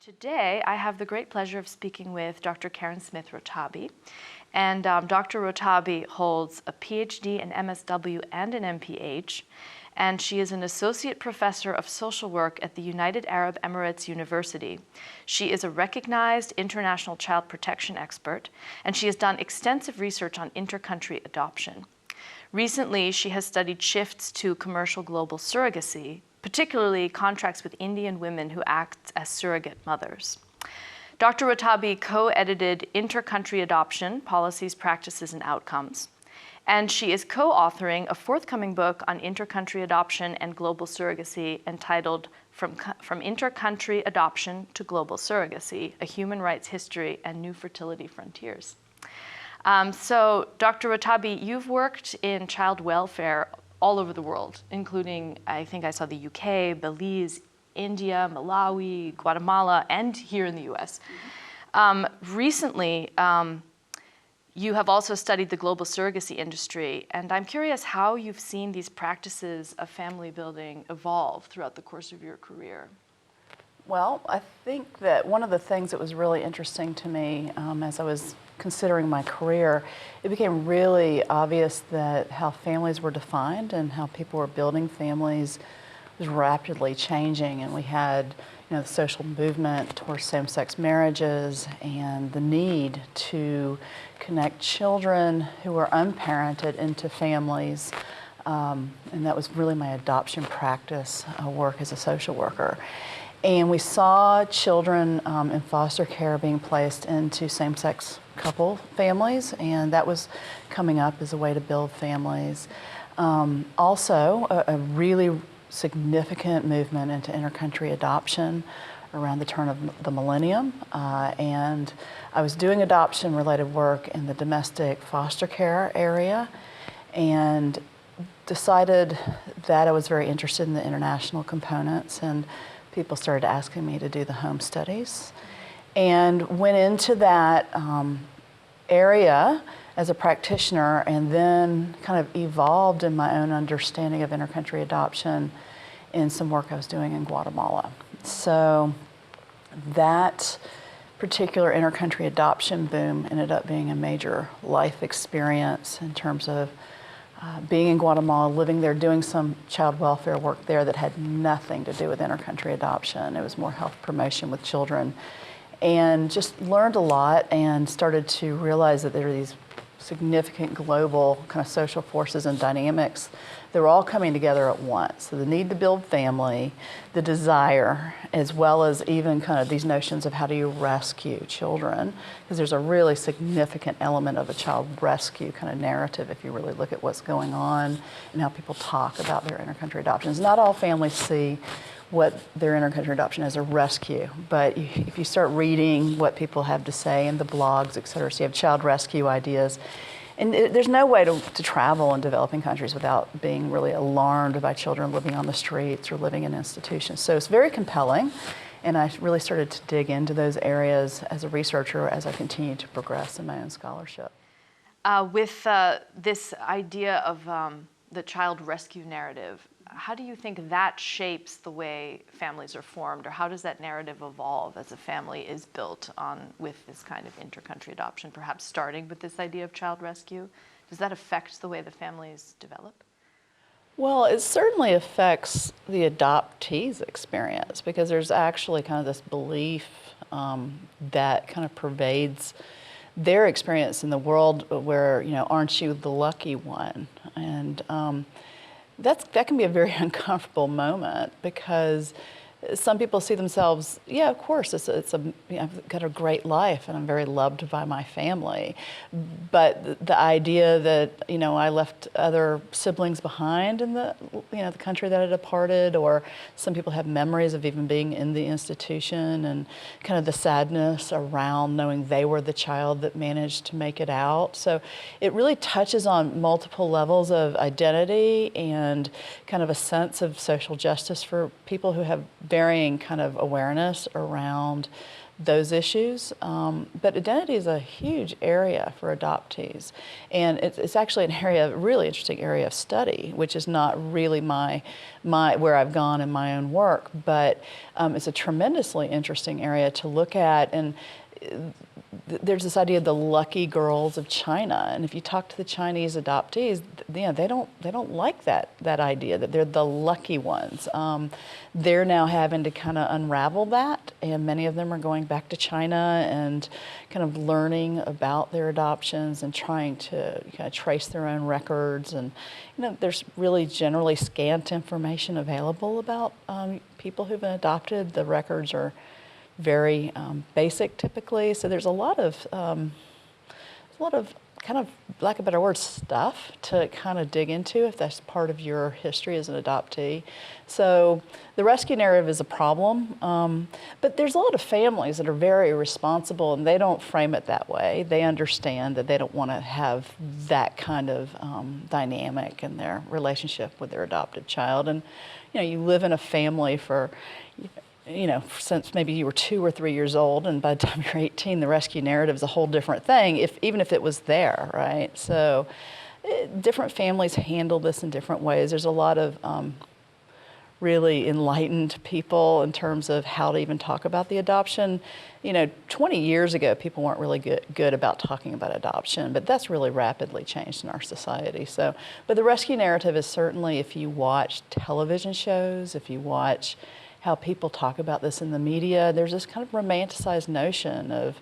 Today, I have the great pleasure of speaking with Dr. Karen Smith Rotabi. And Dr. Rotabi holds a PhD, an MSW, and an MPH. And she is an associate professor of social work at the United Arab Emirates University. She is a recognized international child protection expert, and she has done extensive research on intercountry adoption. Recently, she has studied shifts to commercial global surrogacy, particularly contracts with Indian women who act as surrogate mothers. Dr. Rotabi co-edited Intercountry Adoption, Policies, Practices, and Outcomes, and she is co-authoring a forthcoming book on intercountry adoption and global surrogacy entitled From Intercountry Adoption to Global Surrogacy, A Human Rights History and New Fertility Frontiers. So, Dr. Rotabi, you've worked in child welfare all over the world, including, I think I saw the UK, Belize, India, Malawi, Guatemala, and here in the US. Recently, you have also studied the global surrogacy industry, and I'm curious how you've seen these practices of family building evolve throughout the course of your career. Well, I think that one of the things that was really interesting to me as I was considering my career, it became really obvious that how families were defined and how people were building families was rapidly changing. And we had, the social movement towards same-sex marriages and the need to connect children who were unparented into families. And that was really my adoption practice work as a social worker. And we saw children in foster care being placed into same-sex couple families, and that was coming up as a way to build families. Also, a really significant movement into intercountry adoption around the turn of the millennium. And I was doing adoption-related work in the domestic foster care area and decided that I was very interested in the international components, and people started asking me to do the home studies, and went into that area as a practitioner, and then kind of evolved in my own understanding of intercountry adoption in some work I was doing in Guatemala. So that particular intercountry adoption boom ended up being a major life experience in terms of being in Guatemala, living there, doing some child welfare work there that had nothing to do with intercountry adoption. It was more health promotion with children. And just learned a lot and started to realize that there are these significant global kind of social forces and dynamics that were all coming together at once. So the need to build family, the desire, as well as even kind of these notions of how do you rescue children, because there's a really significant element of a child rescue kind of narrative if you really look at what's going on and how people talk about their intercountry adoptions. Not all families see what their intercountry adoption as a rescue, but if you start reading what people have to say in the blogs, et cetera, so you have child rescue ideas. And there's no way to travel in developing countries without being really alarmed by children living on the streets or living in institutions. So it's very compelling, and I really started to dig into those areas as a researcher as I continued to progress in my own scholarship. With this idea of the child rescue narrative, how do you think that shapes the way families are formed, or how does that narrative evolve as a family is built with this kind of intercountry adoption, perhaps starting with this idea of child rescue? Does that affect the way the families develop? Well, it certainly affects the adoptee's experience, because there's actually kind of this belief that kind of pervades their experience in the world where, aren't you the lucky one? And that can be a very uncomfortable moment, because some people see themselves, yeah, of course, I've got a great life and I'm very loved by my family. But the idea that, I left other siblings behind in the country that I departed, or some people have memories of even being in the institution, and kind of the sadness around knowing they were the child that managed to make it out. So it really touches on multiple levels of identity and kind of a sense of social justice for people who have varying kind of awareness around those issues. But identity is a huge area for adoptees. And it's actually a really interesting area of study, which is not really my where I've gone in my own work, but it's a tremendously interesting area to look at. And there's this idea of the lucky girls of China, and if you talk to the Chinese adoptees, they don't like that idea that they're the lucky ones. They're now having to kind of unravel that, and many of them are going back to China and kind of learning about their adoptions and trying to kind of trace their own records. And there's really generally scant information available about people who've been adopted. The records are very basic typically, so there's a lot of kind of, lack of a better word, stuff to kind of dig into if that's part of your history as an adoptee. So the rescue narrative is a problem, but there's a lot of families that are very responsible, and they don't frame it that way. They understand that they don't want to have that kind of dynamic in their relationship with their adopted child. And you live in a family for since maybe you were 2 or 3 years old, and by the time you're 18, the rescue narrative is a whole different thing, even if it was there, right? So different families handle this in different ways. There's a lot of really enlightened people in terms of how to even talk about the adoption. 20 years ago, people weren't really good about talking about adoption, but that's really rapidly changed in our society. So, but the rescue narrative is certainly, if you watch television shows, if you watch how people talk about this in the media, there's this kind of romanticized notion of,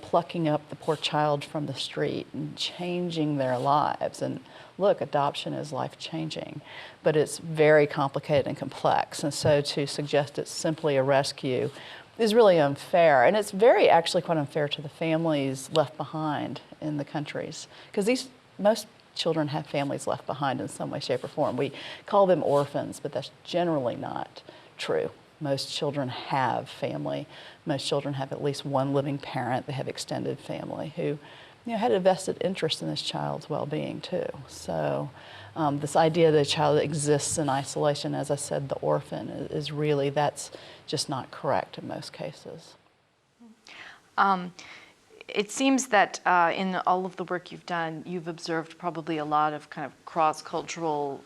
plucking up the poor child from the street and changing their lives. And look, adoption is life-changing, but it's very complicated and complex. And so to suggest it's simply a rescue is really unfair. And it's actually quite unfair to the families left behind in the countries, because most children have families left behind in some way, shape, or form. We call them orphans, but that's generally not true. Most children have family. Most children have at least one living parent. They have extended family who had a vested interest in this child's well-being too. So this idea that a child exists in isolation, as I said, the orphan, is really, that's just not correct in most cases. It seems that in all of the work you've done, you've observed probably a lot of kind of cross-cultural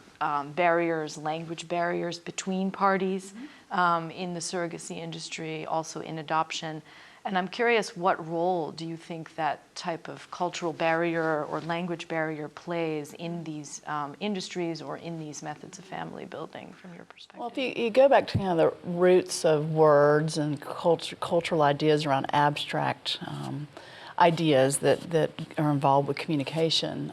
barriers, language barriers between parties in the surrogacy industry, also in adoption. And I'm curious, what role do you think that type of cultural barrier or language barrier plays in these industries or in these methods of family building from your perspective? Well, if you go back to kind of the roots of words and cultural ideas around abstract ideas that are involved with communication,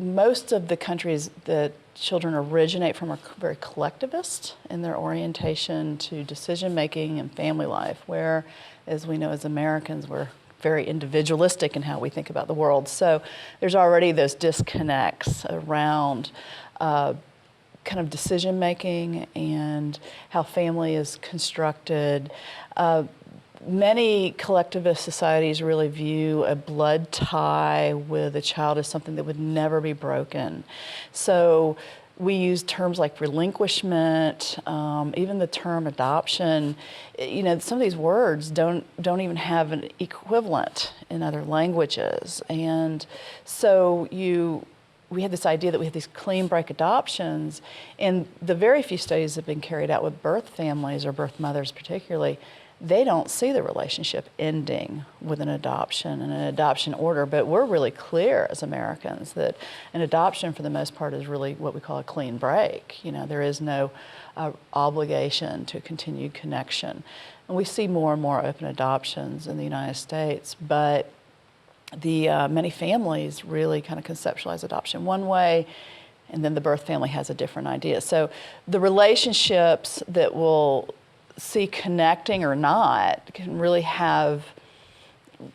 most of the countries that children originate from are very collectivist in their orientation to decision making and family life, where, as we know as Americans, we're very individualistic in how we think about the world. So there's already those disconnects around kind of decision making and how family is constructed. Many collectivist societies really view a blood tie with a child as something that would never be broken. So we use terms like relinquishment, even the term adoption. Some of these words don't even have an equivalent in other languages. And so we had this idea that we had these clean break adoptions, and the very few studies that have been carried out with birth families, or birth mothers particularly, they don't see the relationship ending with an adoption and an adoption order. But we're really clear as Americans that an adoption, for the most part, is really what we call a clean break. There is no obligation to continued connection. And we see more and more open adoptions in the United States, but the many families really kind of conceptualize adoption one way, and then the birth family has a different idea. So the relationships that will see connecting or not can really have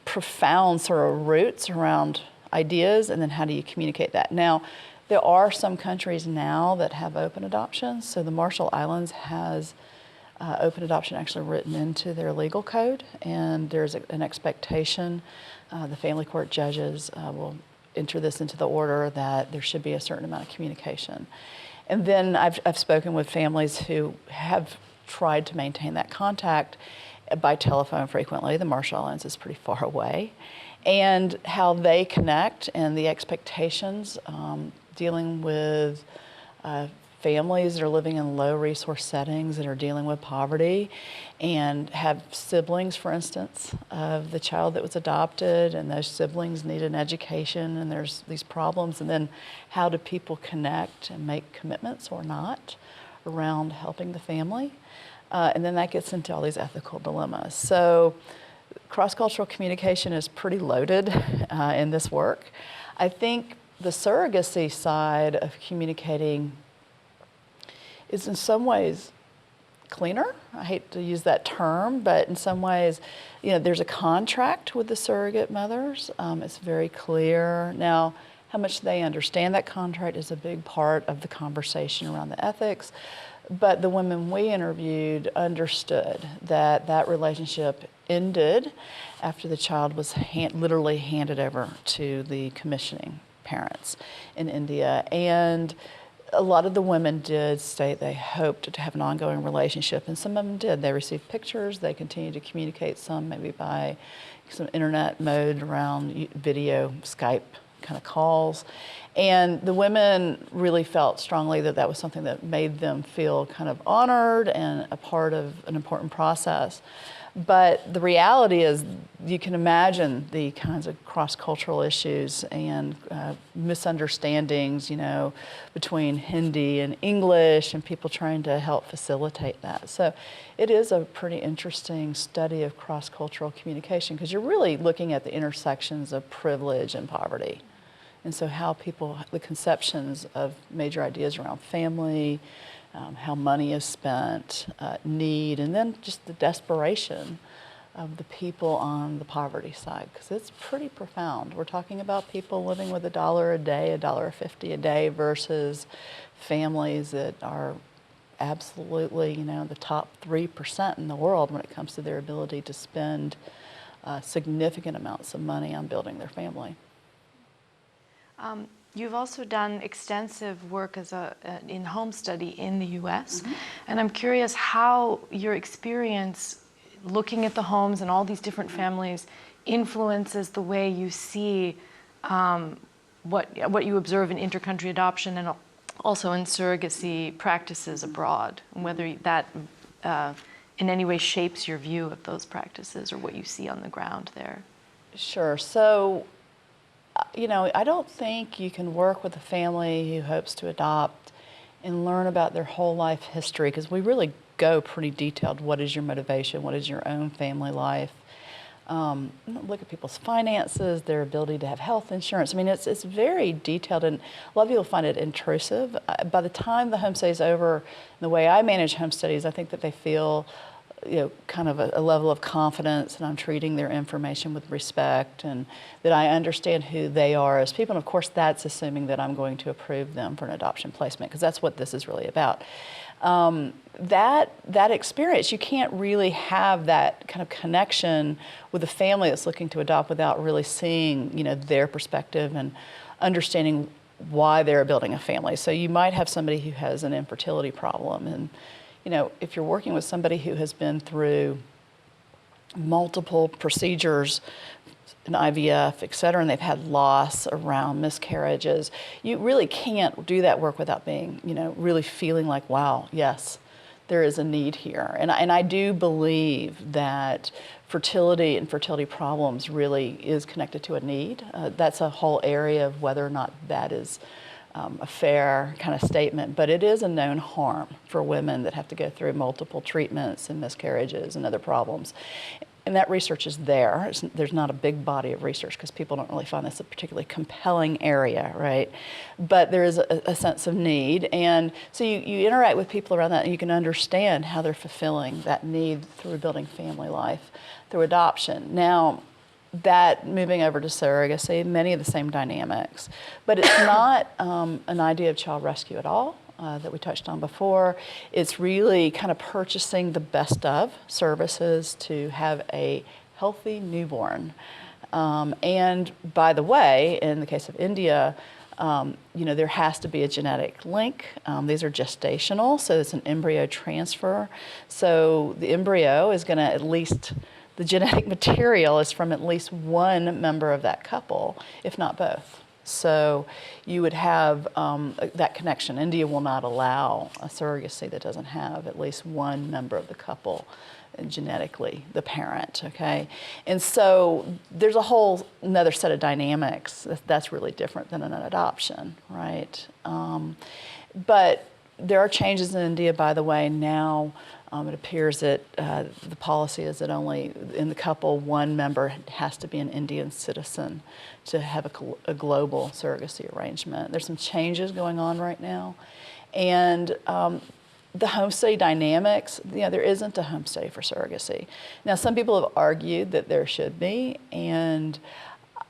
profound sort of roots around ideas, and then how do you communicate that? Now, there are some countries now that have open adoptions. So the Marshall Islands has open adoption actually written into their legal code, and there's an expectation, the family court judges will enter this into the order, that there should be a certain amount of communication. And then I've spoken with families who have tried to maintain that contact by telephone frequently. The Marshall Islands is pretty far away. And how they connect and the expectations, dealing with families that are living in low resource settings that are dealing with poverty and have siblings, for instance, of the child that was adopted, and those siblings need an education and there's these problems, and then how do people connect and make commitments or not around helping the family? And then that gets into all these ethical dilemmas. So cross-cultural communication is pretty loaded in this work. I think the surrogacy side of communicating is in some ways cleaner. I hate to use that term, but in some ways, there's a contract with the surrogate mothers. It's very clear. Now, how much they understand that contract is a big part of the conversation around the ethics. But the women we interviewed understood that that relationship ended after the child was literally handed over to the commissioning parents in India. And a lot of the women did state they hoped to have an ongoing relationship, and some of them did. They received pictures, they continued to communicate, some maybe by some internet mode around video, Skype kind of calls. And the women really felt strongly that that was something that made them feel kind of honored and a part of an important process. But the reality is, you can imagine the kinds of cross-cultural issues and misunderstandings, between Hindi and English, and people trying to help facilitate that. So it is a pretty interesting study of cross-cultural communication, because you're really looking at the intersections of privilege and poverty. And so how the conceptions of major ideas around family, how money is spent, need, and then just the desperation of the people on the poverty side, because it's pretty profound. We're talking about people living with $1 a day, $1.50 a day, versus families that are absolutely, the top 3% in the world when it comes to their ability to spend significant amounts of money on building their family. You've also done extensive work as in-home study in the U.S., and I'm curious how your experience looking at the homes and all these different families influences the way you see what you observe in intercountry adoption and also in surrogacy practices abroad, and whether that in any way shapes your view of those practices or what you see on the ground there. Sure. So, I don't think you can work with a family who hopes to adopt and learn about their whole life history, because we really go pretty detailed. What is your motivation? What is your own family life? Look at people's finances, their ability to have health insurance. I mean, it's very detailed, and a lot of people find it intrusive. By the time the home study is over, the way I manage home studies, I think that they feel kind of a level of confidence, and I'm treating their information with respect, and that I understand who they are as people. And of course, that's assuming that I'm going to approve them for an adoption placement, because that's what this is really about. That experience, you can't really have that kind of connection with a family that's looking to adopt without really seeing, their perspective and understanding why they're building a family. So you might have somebody who has an infertility problem, and if you're working with somebody who has been through multiple procedures, an IVF, et cetera, and they've had loss around miscarriages, you really can't do that work without being, really feeling like, wow, yes, there is a need here. And I do believe that fertility and fertility problems really is connected to a need. That's a whole area of whether or not that is a fair kind of statement, but it is a known harm for women that have to go through multiple treatments and miscarriages and other problems. And that research is there. There's not a big body of research because people don't really find this a particularly compelling area, right? But there is a sense of need. And so you interact with people around that, and you can understand how they're fulfilling that need through building family life, through adoption. Now, that moving over to surrogacy, many of the same dynamics. But it's not an idea of child rescue at all that we touched on before. It's really kind of purchasing the best of services to have a healthy newborn. And by the way, in the case of India, There has to be a genetic link. These are gestational, so it's an embryo transfer. So the embryo is going to the genetic material is from at least one member of that couple, if not both. So you would have that connection. India will not allow a surrogacy that doesn't have at least one member of the couple genetically, the parent, okay? And so there's a whole another set of dynamics that's really different than an adoption, right? But there are changes in India, by the way. Now it appears that the policy is that only in the couple, one member has to be an Indian citizen to have a global surrogacy arrangement. There's some changes going on right now. And the home study dynamics, there isn't a home study for surrogacy. Now, some people have argued that there should be, and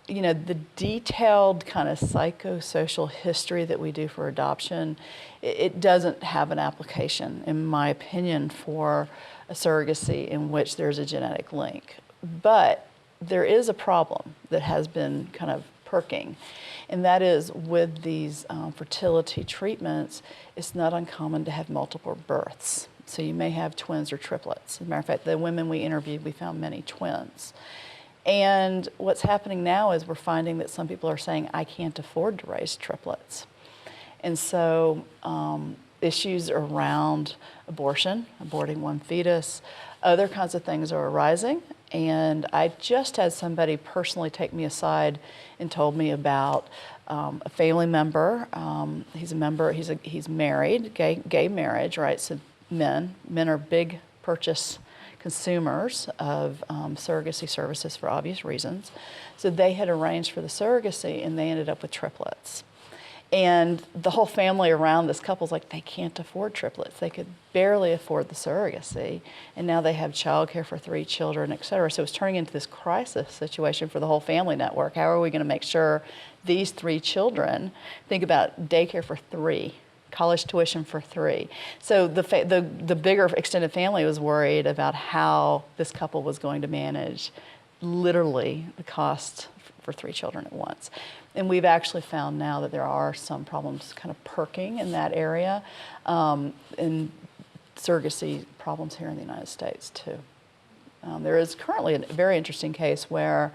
the detailed kind of psychosocial history that we do for adoption, it doesn't have an application, in my opinion, for a surrogacy in which there's a genetic link. But there is a problem that has been kind of perking, and that is with these fertility treatments, it's not uncommon to have multiple births. So you may have twins or triplets. As a matter of fact, the women we interviewed, we found many twins. And what's happening now is we're finding that some people are saying, I can't afford to raise triplets. And so issues around abortion, aborting one fetus, other kinds of things are arising. And I just had somebody personally take me aside and told me about a family member. He's married, gay marriage, right? So men are big purchase consumers of surrogacy services for obvious reasons. So they had arranged for the surrogacy and they ended up with triplets. And the whole family around this couple's like, they can't afford triplets. They could barely afford the surrogacy. And now they have childcare for 3 children, et cetera. So it's turning into this crisis situation for the whole family network. How are we going to make sure these 3 children, think about daycare for 3, college tuition for 3. So the bigger extended family was worried about how this couple was going to manage literally the cost for 3 children at once. And we've actually found now that there are some problems kind of perking in that area, and surrogacy problems here in the United States too. There is currently a very interesting case where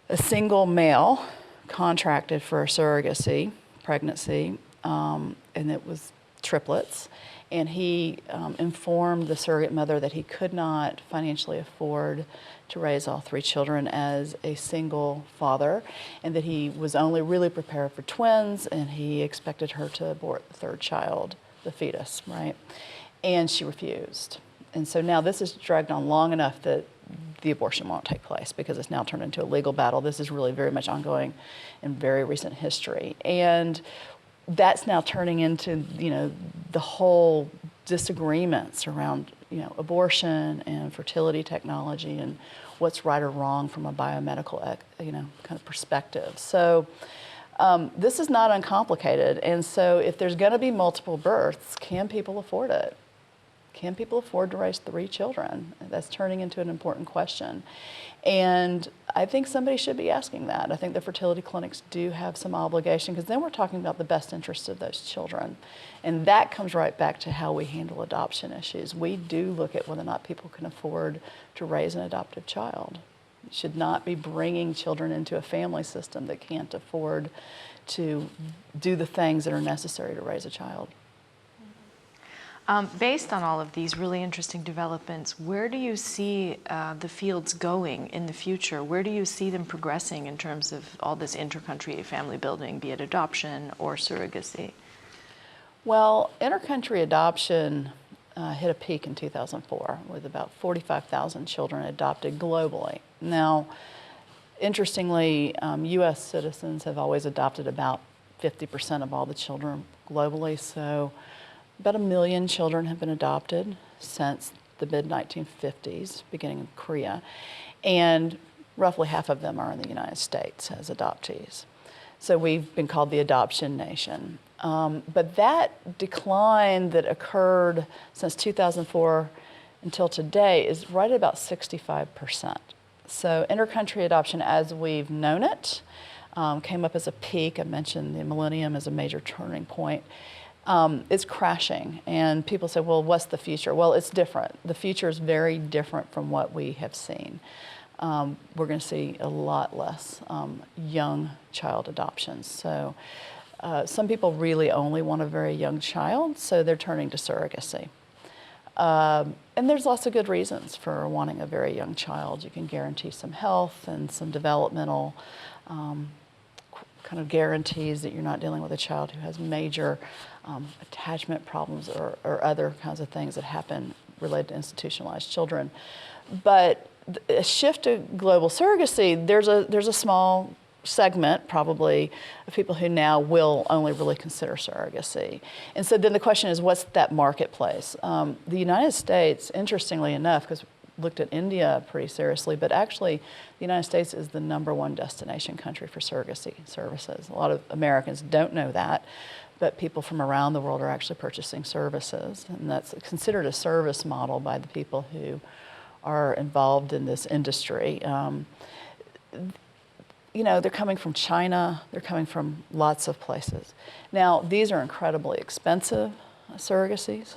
a single male contracted for a surrogacy pregnancy, and it was triplets, and he informed the surrogate mother that he could not financially afford to raise all 3 children as a single father, and that he was only really prepared for twins, and he expected her to abort the 3rd child, the fetus, right? And she refused. And so now this is dragged on long enough that the abortion won't take place because it's now turned into a legal battle. This is really very much ongoing in very recent history. And that's now turning into, the whole disagreements around, abortion and fertility technology and what's right or wrong from a biomedical, kind of perspective. So this is not uncomplicated. And so if there's going to be multiple births, can people afford it? Can people afford to raise 3 children? That's turning into an important question. And I think somebody should be asking that. I think the fertility clinics do have some obligation, because then we're talking about the best interests of those children. And that comes right back to how we handle adoption issues. We do look at whether or not people can afford to raise an adoptive child. You should not be bringing children into a family system that can't afford to do the things that are necessary to raise a child. Based on all of these really interesting developments, where do you see the fields going in the future? Where do you see them progressing in terms of all this intercountry family building, be it adoption or surrogacy? Well, intercountry adoption hit a peak in 2004 with about 45,000 children adopted globally. Now, interestingly, U.S. citizens have always adopted about 50% of all the children globally, so about 1 million children have been adopted since the mid-1950s, beginning in Korea, and roughly half of them are in the United States as adoptees. So we've been called the adoption nation. But that decline that occurred since 2004 until today is right at about 65%. So intercountry adoption as we've known it came up as a peak. I mentioned the millennium as a major turning point. It's crashing, and people say, well, what's the future? Well, it's different. The future is very different from what we have seen. We're going to see a lot less young child adoptions. So some people really only want a very young child, so they're turning to surrogacy. And there's lots of good reasons for wanting a very young child. You can guarantee some health and some developmental kind of guarantees that you're not dealing with a child who has major attachment problems or other kinds of things that happen related to institutionalized children. But a shift to global surrogacy, there's a small segment probably of people who now will only really consider surrogacy. And so then the question is, what's that marketplace? The United States, interestingly enough, because looked at India pretty seriously, but actually the United States is the #1 destination country for surrogacy services. A lot of Americans don't know that, but people from around the world are actually purchasing services, and that's considered a service model by the people who are involved in this industry. You know, they're coming from China, they're coming from lots of places. Now, these are incredibly expensive surrogacies,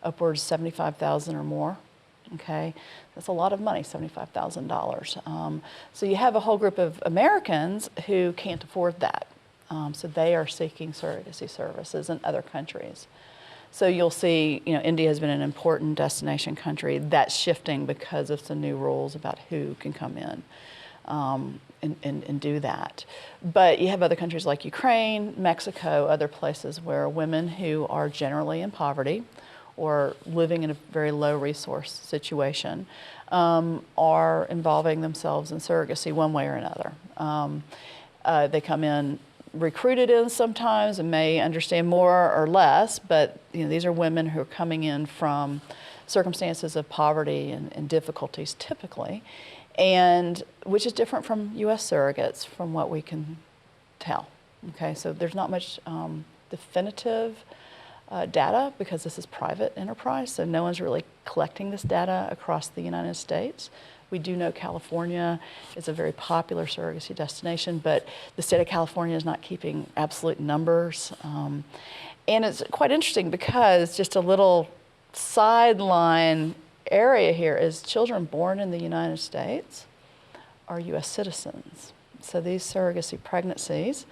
upwards $75,000 or more. Okay, that's a lot of money, $75,000. So you have a whole group of Americans who can't afford that. So they are seeking surrogacy services in other countries. So you'll see, you know, India has been an important destination country. That's shifting because of some new rules about who can come in and do that. But you have other countries like Ukraine, Mexico, other places where women who are generally in poverty or living in a very low resource situation are involving themselves in surrogacy one way or another. They come in recruited in sometimes and may understand more or less, but you know, these are women who are coming in from circumstances of poverty and difficulties typically, and which is different from U.S. surrogates from what we can tell. Okay, so there's not much definitive data because this is private enterprise, so no one's really collecting this data across the United States. We do know California is a very popular surrogacy destination, but the state of California is not keeping absolute numbers. And it's quite interesting because just a little sideline area here is children born in the United States are U.S. citizens. So these surrogacy pregnancies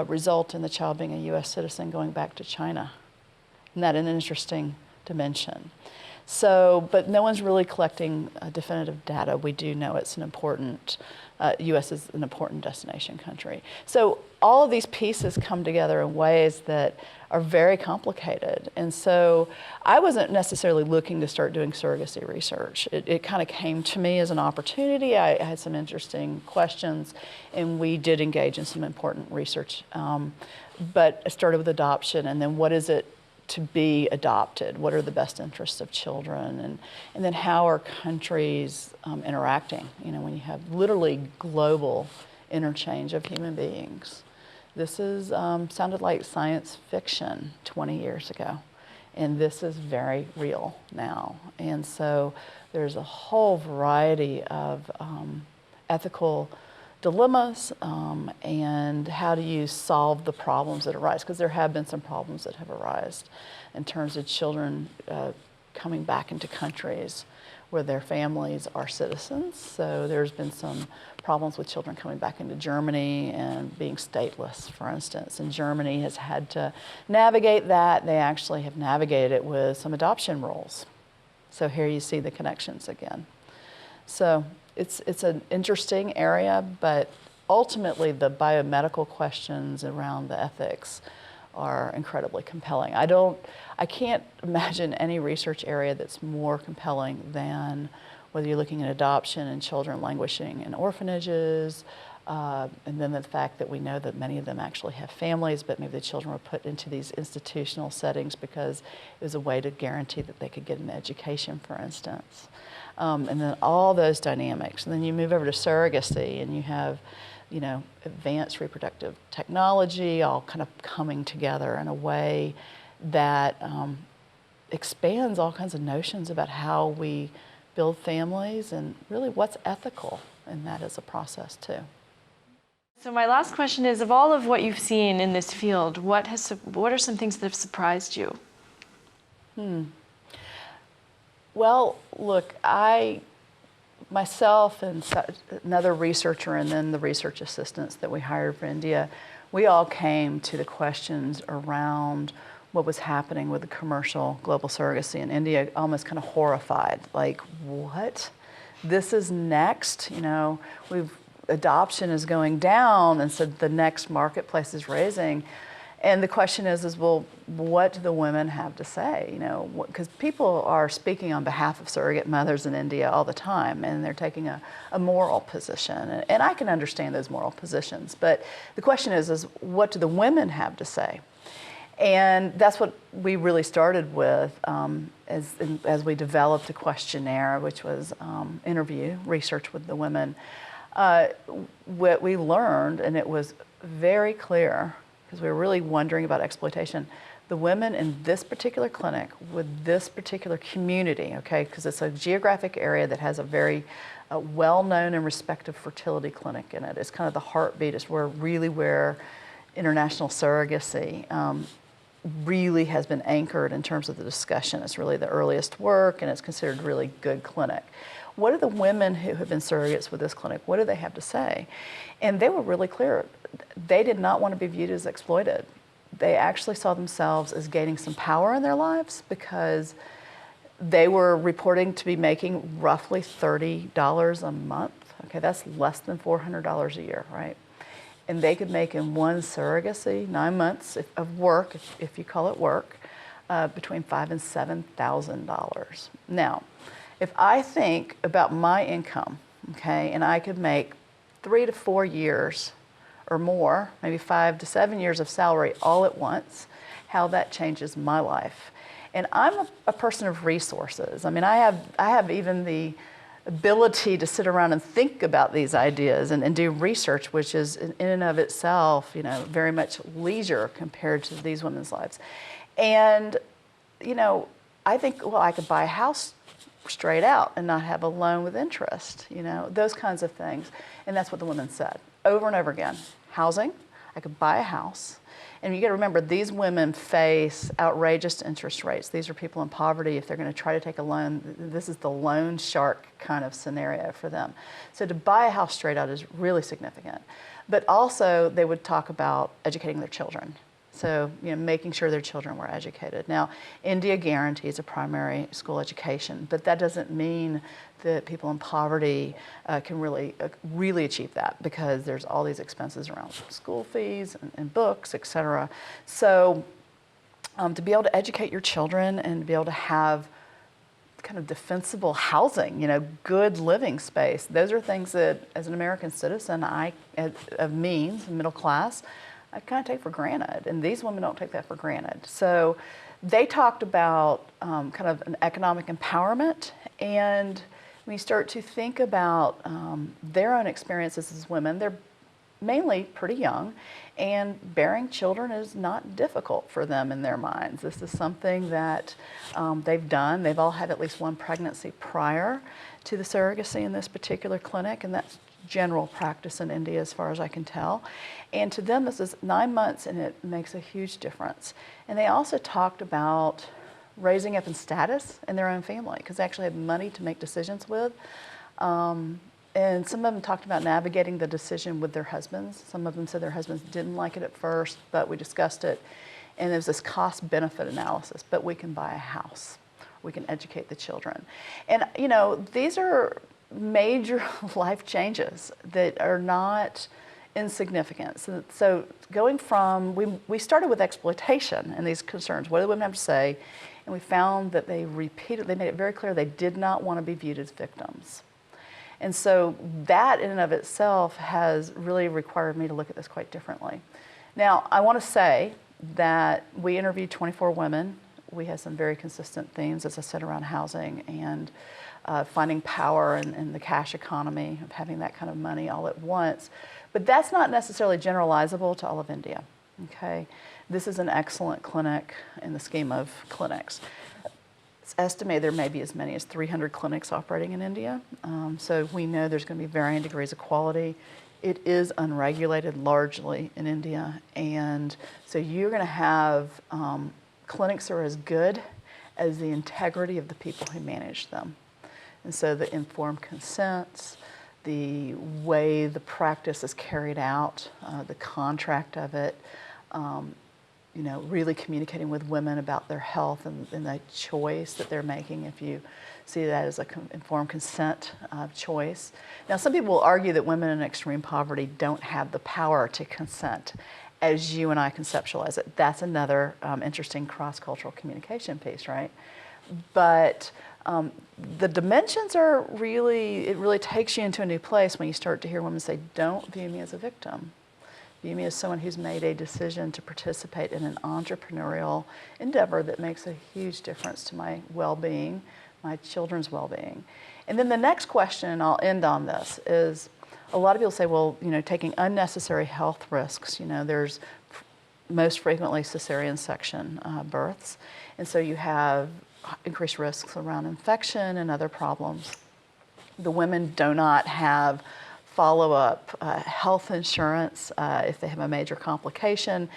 result in the child being a U.S. citizen going back to China. Isn't that an interesting dimension? So, but no one's really collecting definitive data. We do know it's an important, U.S. is an important destination country. So all of these pieces come together in ways that are very complicated. And so I wasn't necessarily looking to start doing surrogacy research. It kind of came to me as an opportunity. I had some interesting questions, and we did engage in some important research. But I started with adoption, and then what is it to be adopted? What are the best interests of children? And then how are countries interacting? You know, when you have literally global interchange of human beings. This is sounded like science fiction 20 years ago, and this is very real now. And so there's a whole variety of ethical dilemmas and how do you solve the problems that arise, because there have been some problems that have arisen in terms of children coming back into countries where their families are citizens. So there's been some problems with children coming back into Germany and being stateless, for instance. And Germany has had to navigate that. They actually have navigated it with some adoption rules. So here you see the connections again. So it's an interesting area, but ultimately the biomedical questions around the ethics are incredibly compelling. I can't imagine any research area that's more compelling than whether you're looking at adoption and children languishing in orphanages, and then the fact that we know that many of them actually have families, but maybe the children were put into these institutional settings because it was a way to guarantee that they could get an education, for instance. And then all those dynamics. And then you move over to surrogacy and you have, you know, advanced reproductive technology all kind of coming together in a way that expands all kinds of notions about how we build families and really what's ethical in that as a process too. So my last question is, of all of what you've seen in this field, what are some things that have surprised you? Well, look, myself and another researcher and then the research assistants that we hired for India, we all came to the questions around what was happening with the commercial global surrogacy in India, almost kind of horrified, like, what? This is next, adoption is going down, and so the next marketplace is raising. And the question is, well, what do the women have to say? Because people are speaking on behalf of surrogate mothers in India all the time, and they're taking a moral position. And I can understand those moral positions, but the question is what do the women have to say? And that's what we really started with as we developed a questionnaire, which was interview, research with the women. What we learned, and it was very clear, because we were really wondering about exploitation, the women in this particular clinic with this particular community, okay, because it's a geographic area that has a very well-known and respected fertility clinic in it. It's kind of the heartbeat. It's where international surrogacy really has been anchored in terms of the discussion. It's really the earliest work, and it's considered a really good clinic. What do the women who have been surrogates with this clinic, what do they have to say? And they were really clear. They did not want to be viewed as exploited. They actually saw themselves as gaining some power in their lives because they were reporting to be making roughly $30 a month. Okay, that's less than $400 a year, right? And they could make in one surrogacy, 9 months of work, if you call it work, between $5,000 and $7,000. Now, if I think about my income, okay, and I could make 3 to 4 years or more, maybe 5 to 7 years of salary all at once, how that changes my life. And I'm a person of resources. I mean, I have even the ability to sit around and think about these ideas and do research, which is in and of itself, very much leisure compared to these women's lives. And, I think, well, I could buy a house straight out and not have a loan with interest, those kinds of things. And that's what the women said over and over again. Housing, I could buy a house. And you got to remember, these women face outrageous interest rates. These are people in poverty. If they're going to try to take a loan, this is the loan shark kind of scenario for them. So to buy a house straight out is really significant. But also, they would talk about educating their children. So, making sure their children were educated. Now, India guarantees a primary school education, but that doesn't mean that people in poverty can really achieve that, because there's all these expenses around school fees and books, et cetera. So, to be able to educate your children and to be able to have kind of defensible housing, good living space, those are things that, as an American citizen, of means, middle class, I kind of take for granted, and these women don't take that for granted. So they talked about kind of an economic empowerment, and when you start to think about their own experiences as women, they're mainly pretty young, and bearing children is not difficult for them in their minds. This is something that they've done. They've all had at least one pregnancy prior to the surrogacy in this particular clinic, and that's general practice in India as far as I can tell. And to them, this is 9 months, and it makes a huge difference. And they also talked about raising up in status in their own family, because they actually had money to make decisions with. And some of them talked about navigating the decision with their husbands. Some of them said their husbands didn't like it at first, but we discussed it. And there's this cost-benefit analysis, but we can buy a house. We can educate the children. And, these are major life changes that are not insignificant. So going from, we started with exploitation and these concerns. What do the women have to say? And we found that they made it very clear they did not want to be viewed as victims. And so that in and of itself has really required me to look at this quite differently. Now, I want to say that we interviewed 24 women. We had some very consistent themes, as I said, around housing and finding power in the cash economy, of having that kind of money all at once. But that's not necessarily generalizable to all of India, okay? This is an excellent clinic in the scheme of clinics. It's estimated there may be as many as 300 clinics operating in India. So we know there's going to be varying degrees of quality it is unregulated largely in India, and so you're going to have clinics that are as good as the integrity of the people who manage them. And so the informed consents, the way the practice is carried out, the contract of it, you know, really communicating with women about their health and the choice that they're making, if you see that as an informed consent choice. Now, some people will argue that women in extreme poverty don't have the power to consent as you and I conceptualize it. That's another interesting cross-cultural communication piece, right? But the dimensions are really, it really takes you into a new place when you start to hear women say, don't view me as a victim. View me as someone who's made a decision to participate in an entrepreneurial endeavor that makes a huge difference to my well-being, my children's well-being. And then the next question, and I'll end on this, is a lot of people say, well, you know, taking unnecessary health risks, you know, there's most frequently cesarean section births, and so you have increased risks around infection and other problems. The women do not have follow-up health insurance if they have a major complication.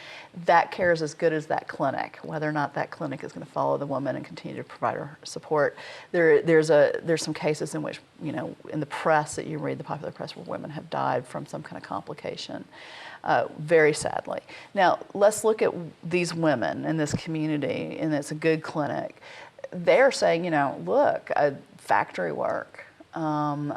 That care is as good as that clinic, whether or not that clinic is going to follow the woman and continue to provide her support. There's some cases in which, you know, in the press that you read, the popular press, where women have died from some kind of complication, very sadly. Now, let's look at these women in this community, and it's a good clinic. They're saying, you know, look, factory work,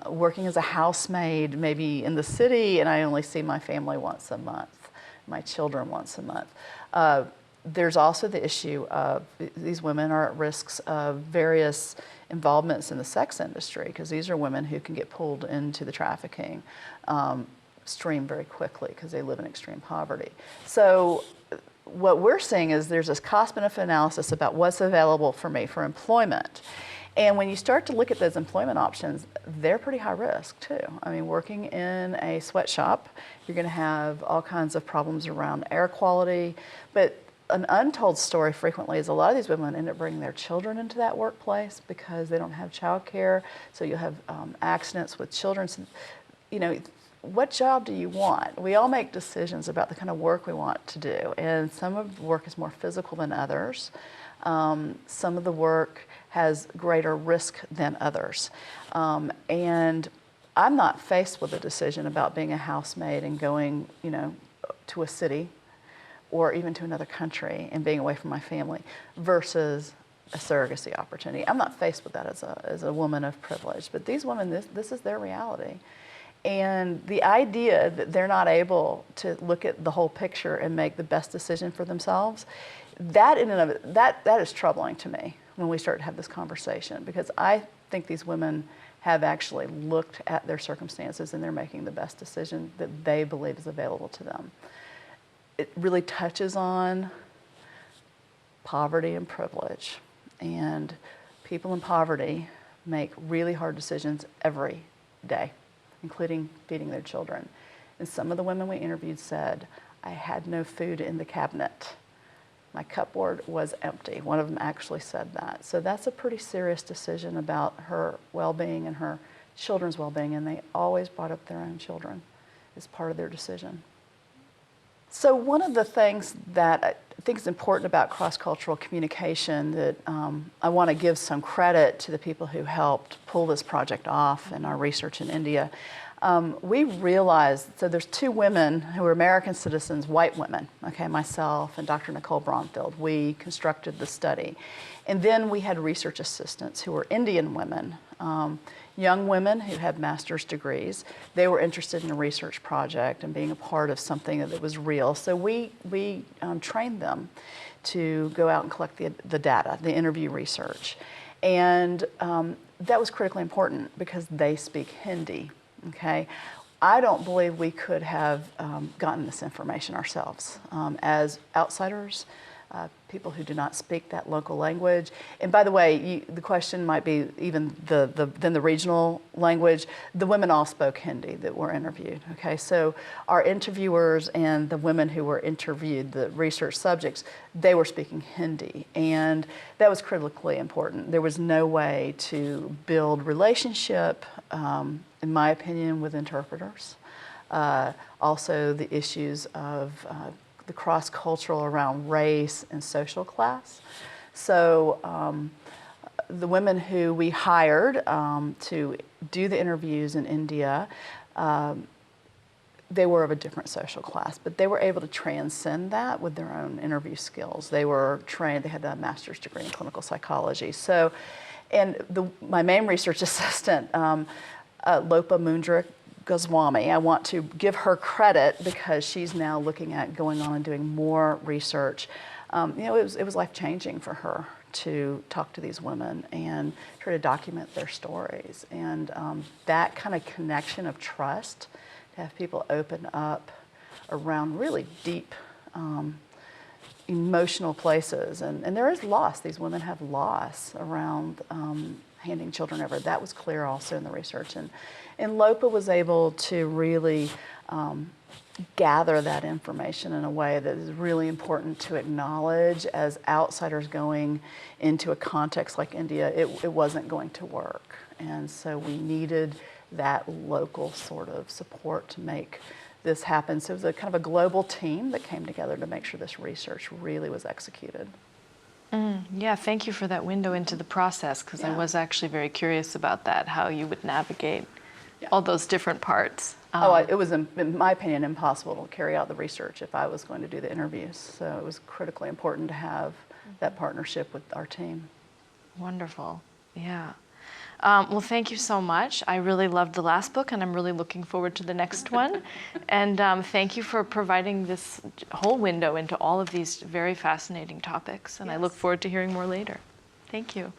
working as a housemaid maybe in the city, and I only see my family once a month, my children once a month. There's also the issue of these women are at risks of various involvements in the sex industry, because these are women who can get pulled into the trafficking stream very quickly because they live in extreme poverty. So what we're seeing is there's this cost-benefit analysis about what's available for me for employment. And when you start to look at those employment options, they're pretty high risk too. I mean, working in a sweatshop, you're going to have all kinds of problems around air quality. But an untold story frequently is a lot of these women end up bringing their children into that workplace because they don't have childcare. So you'll have accidents with children. You know, what job do you want? We all make decisions about the kind of work we want to do. And some of the work is more physical than others. Some of the work has greater risk than others. And I'm not faced with a decision about being a housemaid and going, you know, to a city or even to another country and being away from my family versus a surrogacy opportunity. I'm not faced with that as a woman of privilege, but these women, this is their reality. And the idea that they're not able to look at the whole picture and make the best decision for themselves, that in and of it, that is troubling to me when we start to have this conversation, because I think these women have actually looked at their circumstances and they're making the best decision that they believe is available to them. It really touches on poverty and privilege, and people in poverty make really hard decisions every day, including feeding their children. And some of the women we interviewed said, I had no food in the cabinet. My cupboard was empty. One of them actually said that. So that's a pretty serious decision about her well-being and her children's well-being, and they always brought up their own children as part of their decision. So one of the things that I think is important about cross-cultural communication that I want to give some credit to the people who helped pull this project off in our research in India. We realized, so there's two women who are American citizens, white women, okay, myself and Dr. Nicole Bromfield. We constructed the study. And then we had research assistants who were Indian women, young women who had master's degrees. They were interested in a research project and being a part of something that was real. So we trained them to go out and collect the data, the interview research. And that was critically important because they speak Hindi. Okay, I don't believe we could have gotten this information ourselves as outsiders, people who do not speak that local language. And by the way, the question might be even then the regional language. The women all spoke Hindi that were interviewed. Okay, so our interviewers and the women who were interviewed, the research subjects, they were speaking Hindi, and that was critically important. There was no way to build relationship, in my opinion, with interpreters. Also the issues of the cross-cultural around race and social class. So the women who we hired to do the interviews in India, they were of a different social class, but they were able to transcend that with their own interview skills. They were trained, they had a master's degree in clinical psychology. So, and my main research assistant, Lopa Mundra Goswami, I want to give her credit because she's now looking at going on and doing more research. You know, it was life-changing for her to talk to these women and try to document their stories. And that kind of connection of trust, to have people open up around really deep emotional places. And there is loss. These women have loss around handing children over. That was clear also in the research. And Lopa was able to really gather that information in a way that is really important to acknowledge as outsiders going into a context like India. It wasn't going to work. And so we needed that local sort of support to make this happen. So it was a kind of a global team that came together to make sure this research really was executed. Yeah, thank you for that window into the process, because I was actually very curious about that, how you would navigate all those different parts. It was, in my opinion, impossible to carry out the research if I was going to do the interviews. So it was critically important to have that partnership with our team. Wonderful, yeah. Well, thank you so much. I really loved the last book, and I'm really looking forward to the next one. And thank you for providing this whole window into all of these very fascinating topics. And I look forward to hearing more later. Thank you.